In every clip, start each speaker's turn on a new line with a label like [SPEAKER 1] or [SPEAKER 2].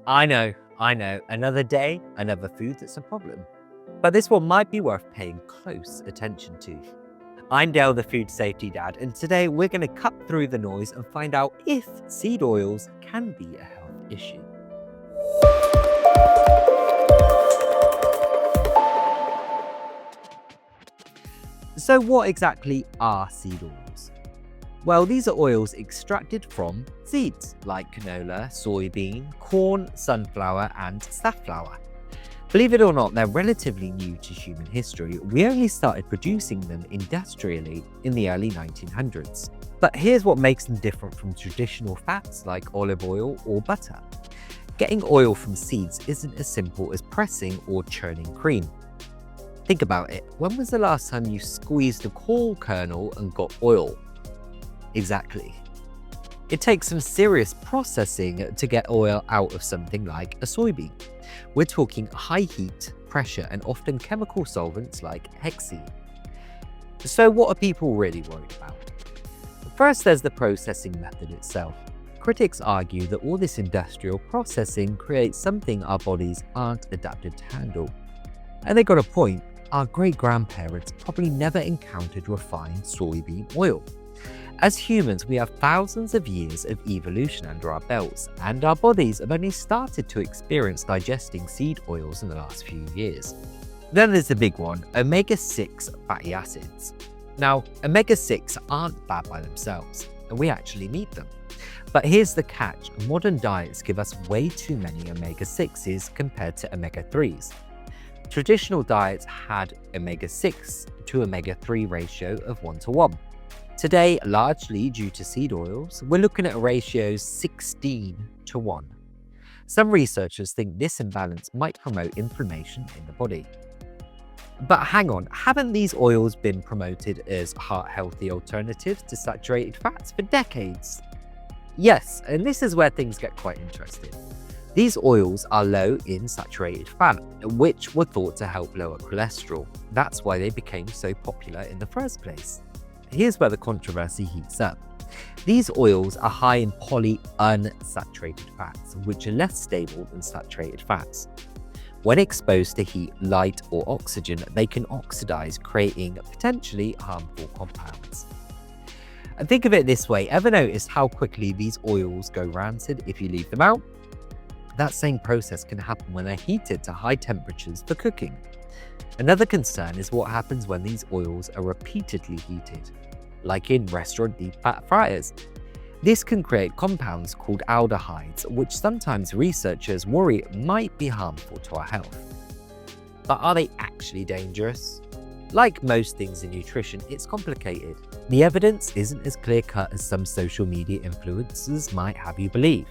[SPEAKER 1] I know, another day, another food that's a problem. But this one might be worth paying close attention to. I'm Dale, the food safety dad, and today we're going to cut through the noise and find out if seed oils can be a health issue. So what exactly are seed oils? Well, these are oils extracted from seeds like canola, soybean, corn, sunflower, and safflower. Believe it or not, they're relatively new to human history. We only started producing them industrially in the early 1900s. But here's what makes them different from traditional fats like olive oil or butter. Getting oil from seeds isn't as simple as pressing or churning cream. Think about it. When was the last time you squeezed a corn kernel and got oil? Exactly. It takes some serious processing to get oil out of something like a soybean. We're talking high heat, pressure, and often chemical solvents like hexene. So what are people really worried about? First, there's the processing method itself. Critics argue that all this industrial processing creates something our bodies aren't adapted to handle. And they got a point. Our great-grandparents probably never encountered refined soybean oil. As humans, we have thousands of years of evolution under our belts, and our bodies have only started to experience digesting seed oils in the last few years. Then there's the big one, omega-6 fatty acids. Now, omega-6 aren't bad by themselves, and we actually need them. But here's the catch, modern diets give us way too many omega-6s compared to omega-3s. Traditional diets had omega-6 to omega-3 ratio of 1:1. Today, largely due to seed oils, we're looking at ratios 16:1. Some researchers think this imbalance might promote inflammation in the body. But hang on, haven't these oils been promoted as heart-healthy alternatives to saturated fats for decades? Yes, and this is where things get quite interesting. These oils are low in saturated fat, which were thought to help lower cholesterol. That's why they became so popular in the first place. Here's where the controversy heats up. These oils are high in polyunsaturated fats, which are less stable than saturated fats. When exposed to heat, light, or oxygen, they can oxidize, creating potentially harmful compounds. And think of it this way, ever noticed how quickly these oils go rancid if you leave them out? That same process can happen when they're heated to high temperatures for cooking. Another concern is what happens when these oils are repeatedly heated, like in restaurant deep fat fryers. This can create compounds called aldehydes, which sometimes researchers worry might be harmful to our health. But are they actually dangerous? Like most things in nutrition, it's complicated. The evidence isn't as clear-cut as some social media influencers might have you believe.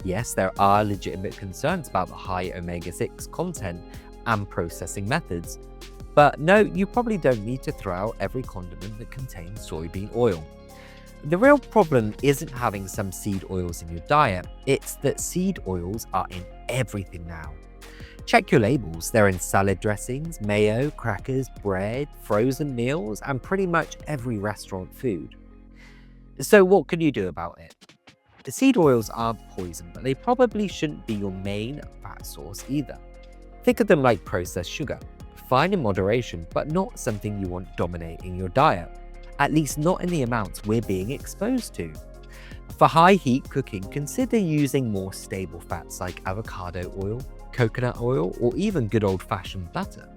[SPEAKER 1] Yes, there are legitimate concerns about the high omega-6 content and processing methods. But no, you probably don't need to throw out every condiment that contains soybean oil. The real problem isn't having some seed oils in your diet, it's that seed oils are in everything now. Check your labels, they're in salad dressings, mayo, crackers, bread, frozen meals, and pretty much every restaurant food. So what can you do about it? The seed oils aren't poison, but they probably shouldn't be your main fat source either. Think of them like processed sugar. Fine in moderation, but not something you want dominating your diet. At least not in the amounts we're being exposed to. For high heat cooking, consider using more stable fats like avocado oil, coconut oil, or even good old-fashioned butter.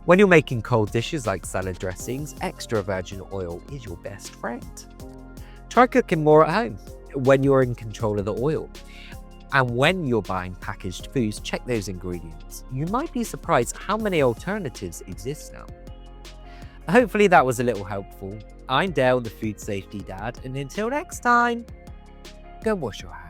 [SPEAKER 1] When you're making cold dishes like salad dressings, extra virgin oil is your best friend. Try cooking more at home when you're in control of the oil. And when you're buying packaged foods, check those ingredients. You might be surprised how many alternatives exist now. Hopefully that was a little helpful. I'm Dale, the food safety dad, and until next time, go wash your hands.